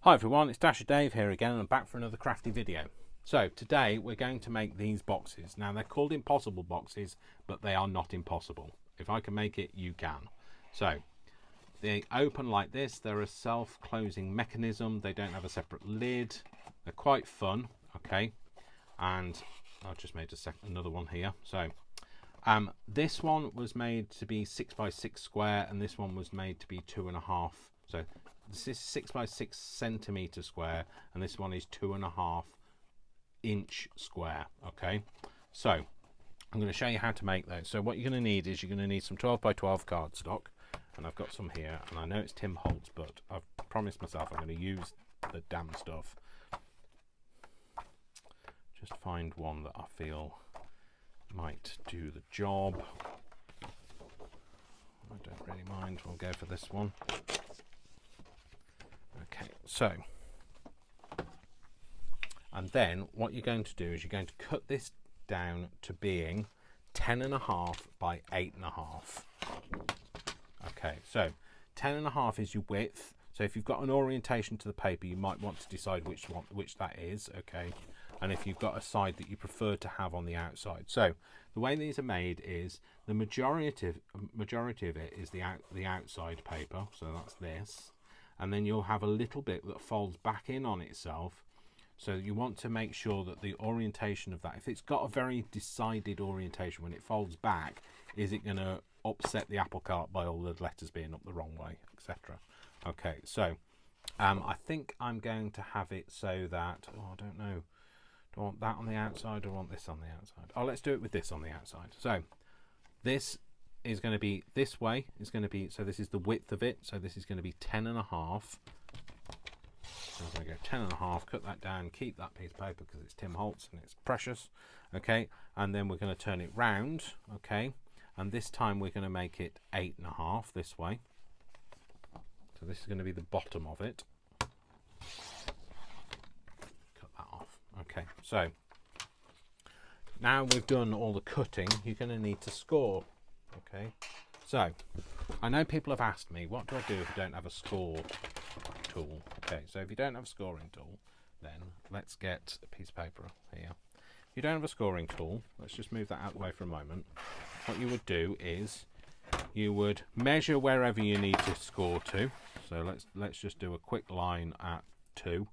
Hi everyone, it's Dasher Dave here again and I'm back for another crafty video. So today we're going to make these boxes. Now they're called impossible boxes, but they are not impossible. If I can make it, you can. So they open like this. They're a self-closing mechanism. They don't have a separate lid. They're quite fun, okay? And I've just made another one here. So this one was made to be 6x6 square and this one was made to be 2.5. So this is 6x6 centimeter square and this one is 2.5 inch square. Okay, so I'm going to show you how to make those. So what you're going to need is you're going to need some 12x12 cardstock, and I've got some here, and I know it's Tim Holtz, but I've promised myself I'm going to use the damn stuff. Just find one that I feel might do the job. I don't really mind, we'll go for this one. Okay, so, and then what you're going to do is you're going to cut this down to being 10.5 by 8.5. Okay, so 10.5 is your width. So if you've got an orientation to the paper, you might want to decide which that is, okay? And if you've got a side that you prefer to have on the outside. So the way these are made is the majority of it is the outside paper, so that's this. And then you'll have a little bit that folds back in on itself. So you want to make sure that the orientation of that, if it's got a very decided orientation when it folds back, is it going to upset the apple cart by all the letters being up the wrong way, etc. Okay, so I think I'm going to have it so that, I don't know, do I want that on the outside or want this on the outside? Oh, let's do it with this on the outside. So this is going to be this way, is going to be, so this is the width of it, so this is going to be 10.5. So I'm going to go 10.5, cut that down, keep that piece of paper because it's Tim Holtz and it's precious, okay? And then we're going to turn it round, okay? And this time we're going to make it 8.5 this way. So this is going to be the bottom of it. Cut that off. Okay, so now we've done all the cutting, you're going to need to score. Okay, so I know people have asked me, what do I do if I don't have a score tool? Okay, so if you don't have a scoring tool, then let's get a piece of paper here. If you don't have a scoring tool, let's just move that out of the way for a moment. What you would do is you would measure wherever you need to score to. So let's just do a quick line at 2.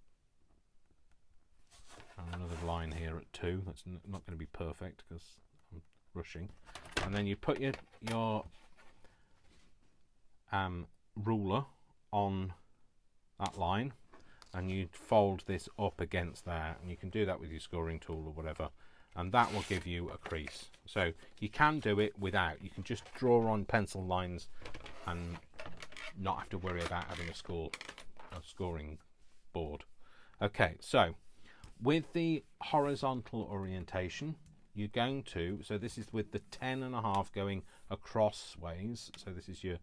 And another line here at 2. That's not going to be perfect because I'm rushing. And then you put your ruler on that line and you fold this up against there, and you can do that with your scoring tool or whatever, and that will give you a crease. So you can do it without, you can just draw on pencil lines and not have to worry about having a scoring board. Okay, so with the horizontal orientation, you're going to, so this is with the 10.5 going across ways, so this is your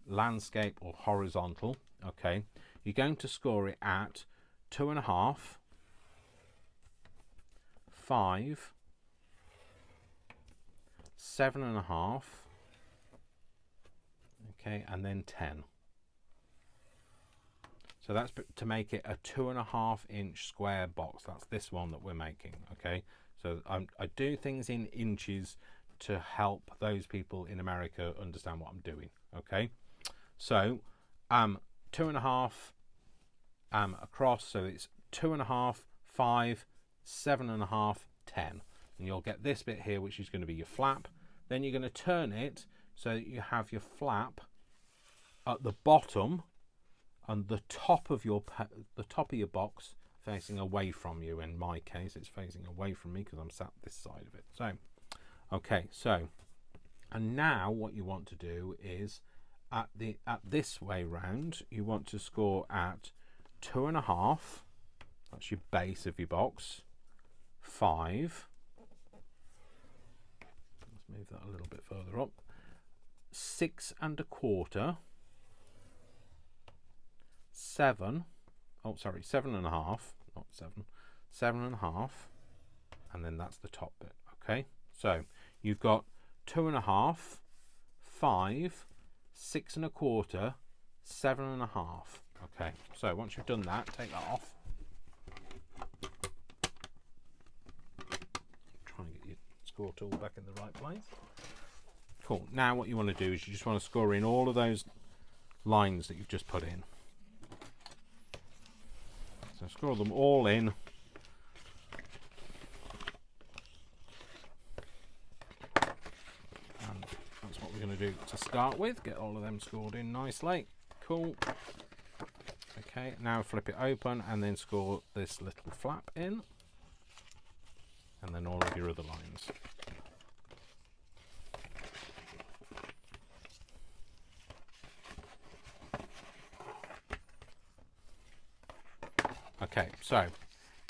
landscape or horizontal, okay? You're going to score it at 2.5, 5, 7.5, okay, and then 10. So that's to make it a 2.5 inch square box. That's this one that we're making, okay? So I do things in inches to help those people in America understand what I'm doing, okay? So 2.5 across, so it's 2.5, 5, 7.5, 10. And you'll get this bit here, which is going to be your flap. Then you're going to turn it so that you have your flap at the bottom and the top of your box facing away from you. In my case, it's facing away from me because I'm sat this side of it. So, okay, so, and now what you want to do is at this way round, you want to score at 2.5. That's your base of your box. 5. Let's move that a little bit further up. 6.25. 7. Oh, sorry, 7.5, not 7. 7.5, and then that's the top bit. Okay, so you've got 2.5, 5, 6.25, 7.5. Okay, so once you've done that, take that off. Try and get your score tool back in the right place. Cool. Now what you want to do is you just want to score in all of those lines that you've just put in. So score them all in. And that's what we're going to do to start with. Get all of them scored in nicely. Cool. Okay, now flip it open and then score this little flap in. And then all of your other lines. Okay, so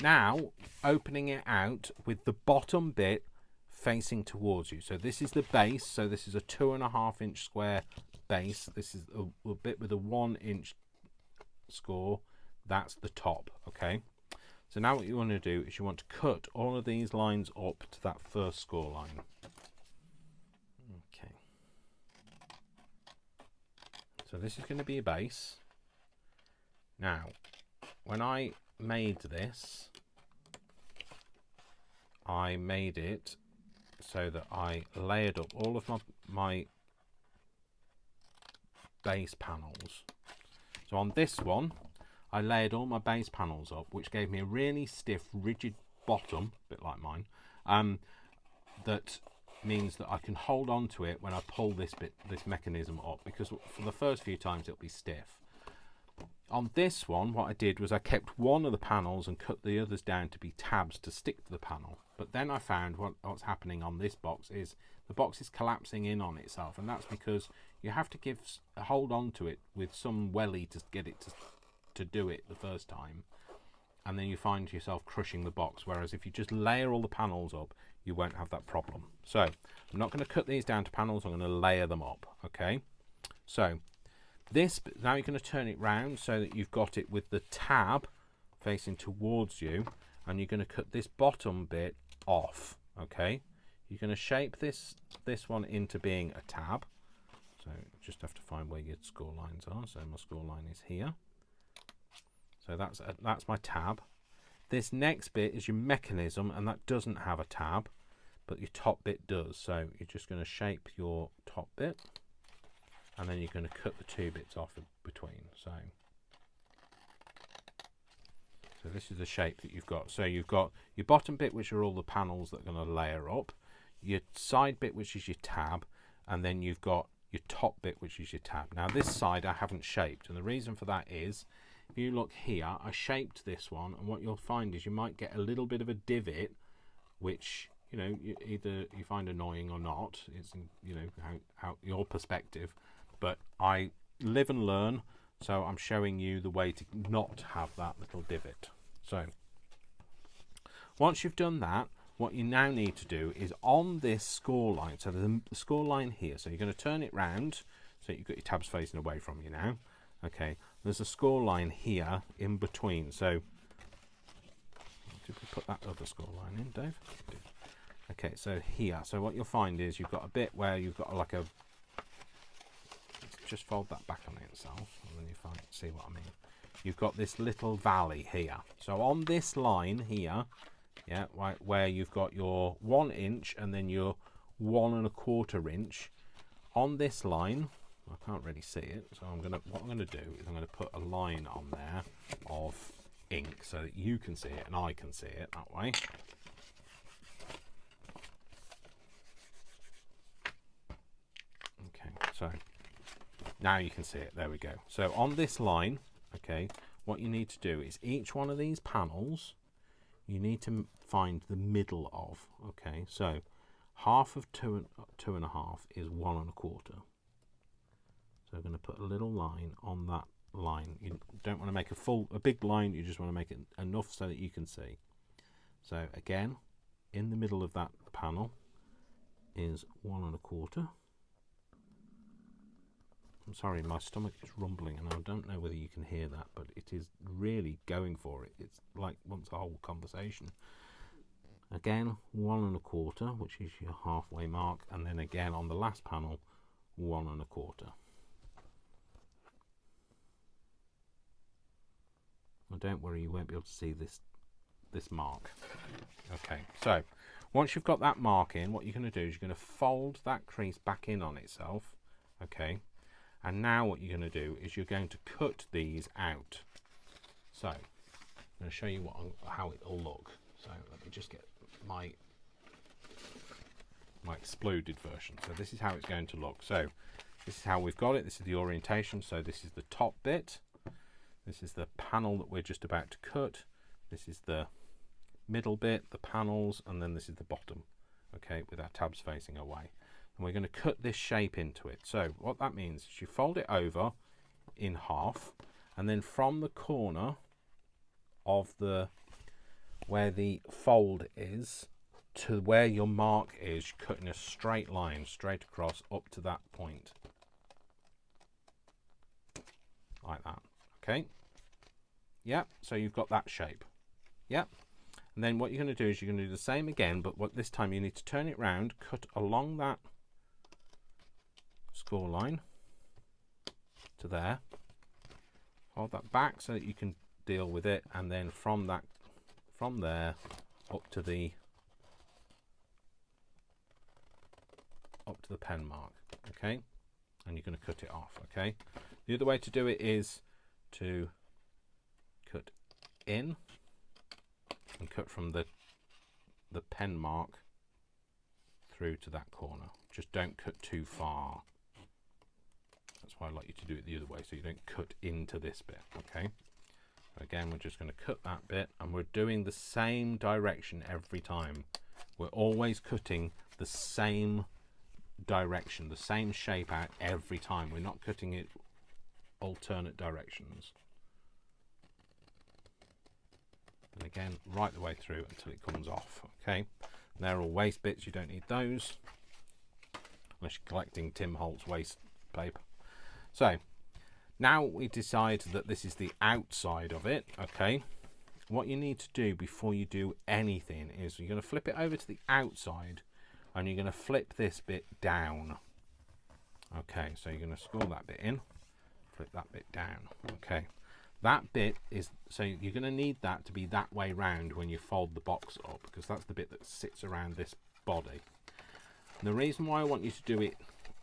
now opening it out with the bottom bit facing towards you. So this is the base. So this is a 2.5 inch square base. This is a bit with a 1 inch score. That's the top. Okay. So now what you want to do is you want to cut all of these lines up to that first score line. Okay. So this is going to be a base. Now, when I made this, I made it so that I layered up all of my base panels. So on this one, I layered all my base panels up, which gave me a really stiff, rigid bottom, a bit like mine, that means that I can hold on to it when I pull this mechanism up, because for the first few times it'll be stiff. On this one, what I did was I kept one of the panels and cut the others down to be tabs to stick to the panel. But then I found what's happening on this box is the box is collapsing in on itself, and that's because you have to hold on to it with some welly to get it to do it the first time, and then you find yourself crushing the box. Whereas if you just layer all the panels up, you won't have that problem. So I'm not going to cut these down to panels, I'm going to layer them up. Okay, so this, now you're going to turn it round so that you've got it with the tab facing towards you, and you're going to cut this bottom bit off. Okay, you're going to shape this one into being a tab. So just have to find where your score lines are. So my score line is here. So that's my tab. This next bit is your mechanism, and that doesn't have a tab, but your top bit does. So you're just going to shape your top bit, and then you're going to cut the two bits off in between. So this is the shape that you've got. So you've got your bottom bit, which are all the panels that are going to layer up, your side bit, which is your tab, and then you've got your top bit, which is your tab. Now this side I haven't shaped, and the reason for that is, if you look here, I shaped this one, and what you'll find is you might get a little bit of a divot, which, you know, either you find annoying or not. It's, you know, how your perspective. But I live and learn, so I'm showing you the way to not have that little divot. So once you've done that, what you now need to do is on this score line, so the score line here, so you're going to turn it round so you've got your tabs facing away from you now. Okay, there's a score line here in between. So did we put that other score line in, Dave? Okay, so here, so what you'll find is you've got a bit where you've got like a, just fold that back on itself, and then you see what I mean. You've got this little valley here. So on this line here, yeah, right, where you've got your 1 inch and then your 1 1/4 inch, on this line, I can't really see it, so what I'm gonna do is I'm gonna put a line on there of ink so that you can see it and I can see it that way. Okay, so now you can see it. There we go. So on this line, okay, what you need to do is each one of these panels you need to find the middle of. Okay, so half of 2.5 is 1 1/4. So I'm going to put a little line on that line. You don't want to make a big line, you just want to make it enough so that you can see. So again, in the middle of that panel is 1 1/4. I'm sorry, my stomach is rumbling and I don't know whether you can hear that, but it is really going for it. It's like wants a whole conversation. Again, 1 1/4, which is your halfway mark, and then again on the last panel, 1 1/4. Well, don't worry, you won't be able to see this mark. Okay, so once you've got that mark in, what you're going to do is you're going to fold that crease back in on itself. Okay, and now what you're going to do is you're going to cut these out. So I'm going to show you how it'll look. So let me just get my exploded version. So this is how it's going to look. So this is how we've got it. This is the orientation. So this is the top bit. This is the panel that we're just about to cut. This is the middle bit, the panels, and then this is the bottom. Okay, with our tabs facing away. And we're going to cut this shape into it. So what that means is you fold it over in half, and then from the corner of where the fold is to where your mark is, you cut in a straight line straight across up to that point, like that. Okay, yeah, so you've got that shape. Yeah, and then what you're going to do is you're going to do the same again, but this time you need to turn it round, cut along that score line to there, hold that back so that you can deal with it, and then from there up to the pen mark. Okay, and you're going to cut it off. Okay, the other way to do it is to cut in and cut from the pen mark through to that corner. Just don't cut too far. That's why I like you to do it the other way, so you don't cut into this bit. Okay, again, we're just going to cut that bit, and we're doing the same direction every time. We're always cutting the same direction, the same shape out every time. We're not cutting it alternate directions. And again, right the way through until it comes off. Okay, and they're all waste bits. You don't need those unless you're collecting Tim Holtz waste paper. So now we decide that this is the outside of it. Okay, what you need to do before you do anything is you're going to flip it over to the outside, and you're going to flip this bit down. Okay, so you're going to scroll that bit in, flip that bit down. Okay, that bit is, so you're going to need that to be that way round when you fold the box up, because that's the bit that sits around this body. And the reason why I want you to do it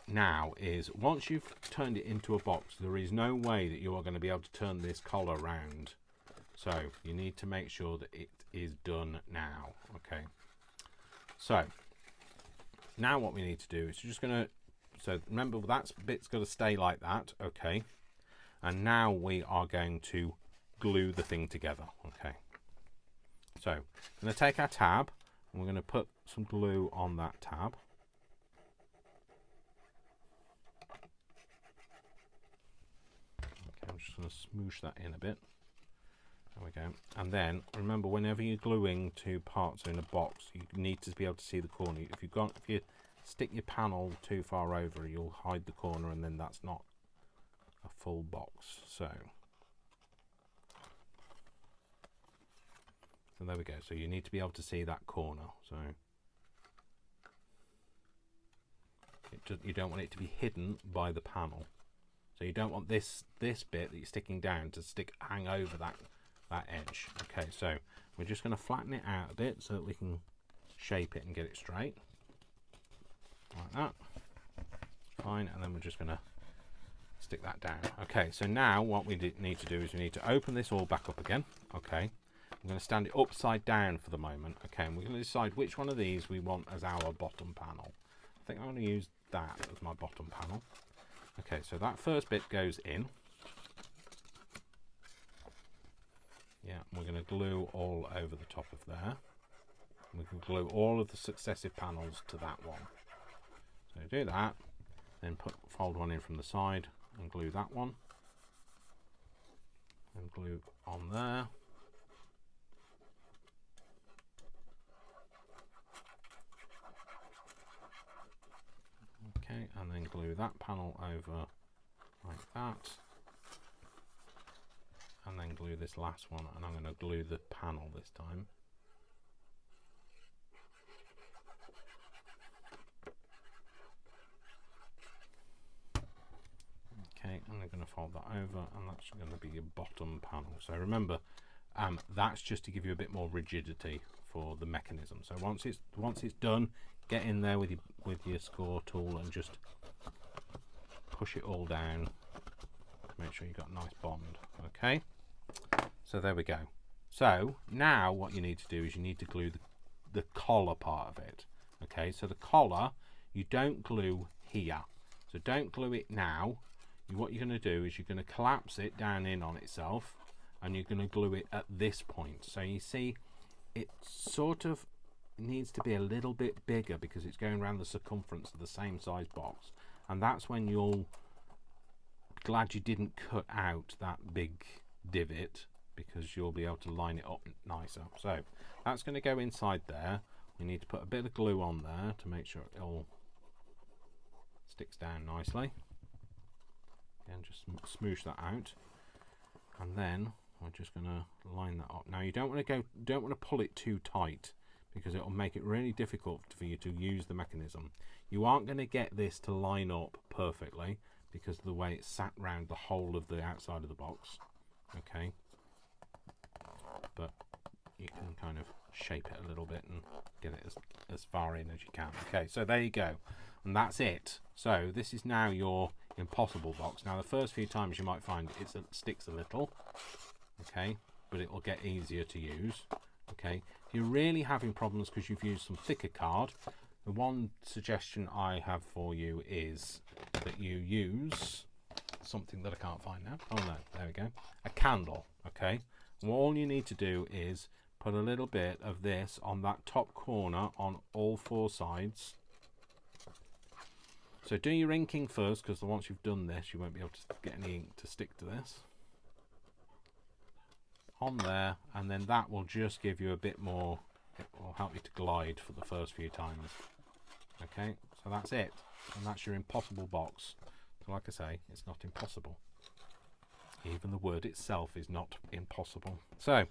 now is once you've turned it into a box, there is no way that you are going to be able to turn this collar round. So you need to make sure that it is done now. Okay, so now what we need to do is you're just going to, so remember that bit's got to stay like that. Okay, and now we are going to glue the thing together. Okay, so I'm going to take our tab and we're going to put some glue on that tab. Okay, I'm just going to smoosh that in a bit. There we go. And then remember, whenever you're gluing two parts in a box, you need to be able to see the corner. If you stick your panel too far over, you'll hide the corner, and then that's not a full box. So there we go. So you need to be able to see that corner. So you don't want it to be hidden by the panel. So you don't want this bit that you're sticking down to hang over that edge. Okay, so we're just going to flatten it out a bit so that we can shape it and get it straight like that. Fine, and then we're just going to stick that down. Okay, so now what we need to do is we need to open this all back up again. Okay, I'm going to stand it upside down for the moment. Okay, and we're going to decide which one of these we want as our bottom panel. I think I'm going to use that as my bottom panel. Okay, so that first bit goes in. Yeah, we're going to glue all over the top of there. We can glue all of the successive panels to that one. So do that, then fold one in from the side and glue that one. And glue on there. Okay, and then glue that panel over like that. And then glue this last one, and I'm going to glue the panel this time. Okay, and I'm going to fold that over, and that's going to be your bottom panel. So remember, That's just to give you a bit more rigidity for the mechanism. So once it's done, get in there with your score tool and just push it all down to make sure you've got a nice bond. Okay, so there we go. So now what you need to do is you need to glue the collar part of it. Okay, so the collar you don't glue here, so don't glue it now. What you're going to do is you're going to collapse it down in on itself, and you're going to glue it at this point. So you see it sort of needs to be a little bit bigger because it's going around the circumference of the same size box, and that's when you'll be glad you didn't cut out that big divot, because you'll be able to line it up nicer. So that's going to go inside there. We need to put a bit of glue on there to make sure it all sticks down nicely. Again, just smoosh that out, and then we're just going to line that up. Now you don't want to pull it too tight, because it will make it really difficult for you to use the mechanism. You aren't going to get this to line up perfectly because of the way it's sat round the whole of the outside of the box. Okay, but you can kind of shape it a little bit and get it as far in as you can. Okay, so there you go, and that's it. So this is now your impossible box. Now the first few times you might find it sticks a little, okay, but it will get easier to use. Okay, if you're really having problems because you've used some thicker card, the one suggestion I have for you is that you use something that I can't find now. Oh no, there we go, a candle. Okay, and all you need to do is put a little bit of this on that top corner on all four sides. So do your inking first, because once you've done this you won't be able to get any ink to stick to this. On there, and then that will just give you a bit more, it will help you to glide for the first few times. Okay, so that's it, and that's your impossible box. So like I say, it's not impossible. Even the word itself is not impossible. So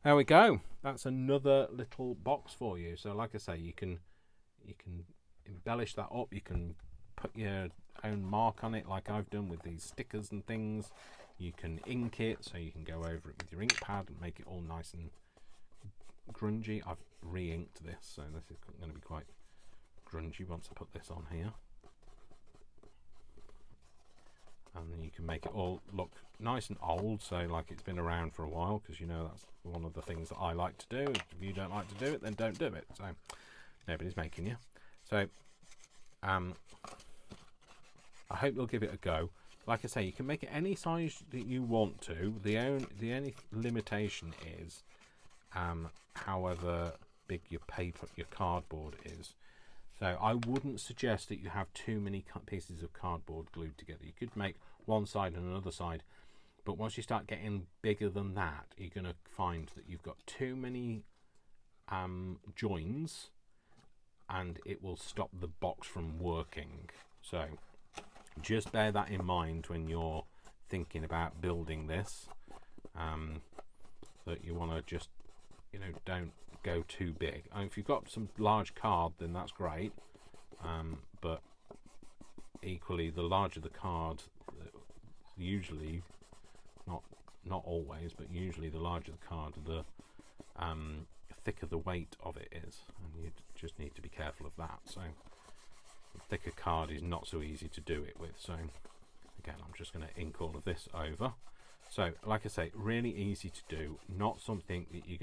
there we go, that's another little box for you. So like I say, you can embellish that up, you can put your own mark on it like I've done with these stickers and things. You can ink it, so you can go over it with your ink pad and make it all nice and grungy. I've re-inked this, so this is going to be quite grungy once I put this on here. And then you can make it all look nice and old, so like it's been around for a while, because you know that's one of the things that I like to do. If you don't like to do it, then don't do it. So nobody's making you. So I hope you'll give it a go. Like I say, you can make it any size that you want to. The only limitation is however big your cardboard is. So I wouldn't suggest that you have too many pieces of cardboard glued together. You could make one side and another side, but once you start getting bigger than that, you're going to find that you've got too many joins, and it will stop the box from working. So just bear that in mind when you're thinking about building this, that you want to just, don't go too big. I mean, if you've got some large card, then that's great, but equally the larger the card, usually, not always, but usually the larger the card, the thicker the weight of it is, and you just need to be careful of that. So a thicker card is not so easy to do it with. So again, I'm just going to ink all of this over. So like I say, really easy to do, not something that you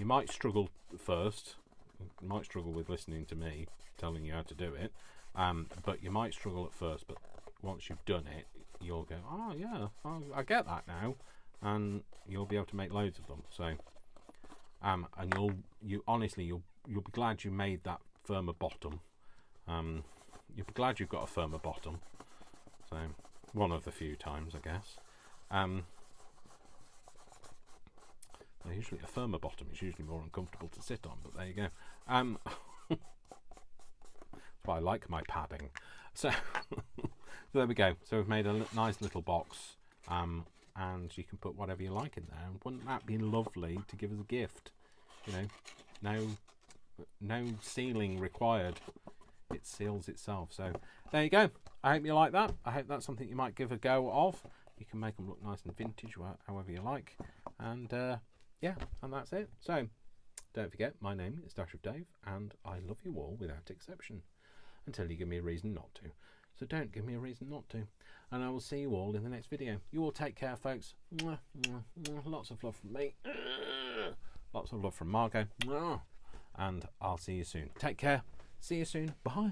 might struggle first, you might struggle with listening to me telling you how to do it, but you might struggle at first, but once you've done it, you'll go, oh yeah, I get that now, and you'll be able to make loads of them. So and you'll be glad you made that firmer bottom. You'll be glad you've got a firmer bottom. So one of the few times, I guess. Usually a firmer bottom is usually more uncomfortable to sit on, but there you go. That's why I like my padding. So, so there we go. So we've made a nice little box, and you can put whatever you like in there. And wouldn't that be lovely to give as a gift? No sealing required. It seals itself. So there you go. I hope you like that. I hope that's something you might give a go of. You can make them look nice and vintage, however you like. And yeah, and that's it. So don't forget, my name is Dash of Dave, and I love you all without exception, until you give me a reason not to. So don't give me a reason not to. And I will see you all in the next video. You all take care, folks. Mwah, mwah, mwah. Lots of love from me. Lots of love from Margot. And I'll see you soon. Take care. See you soon. Bye.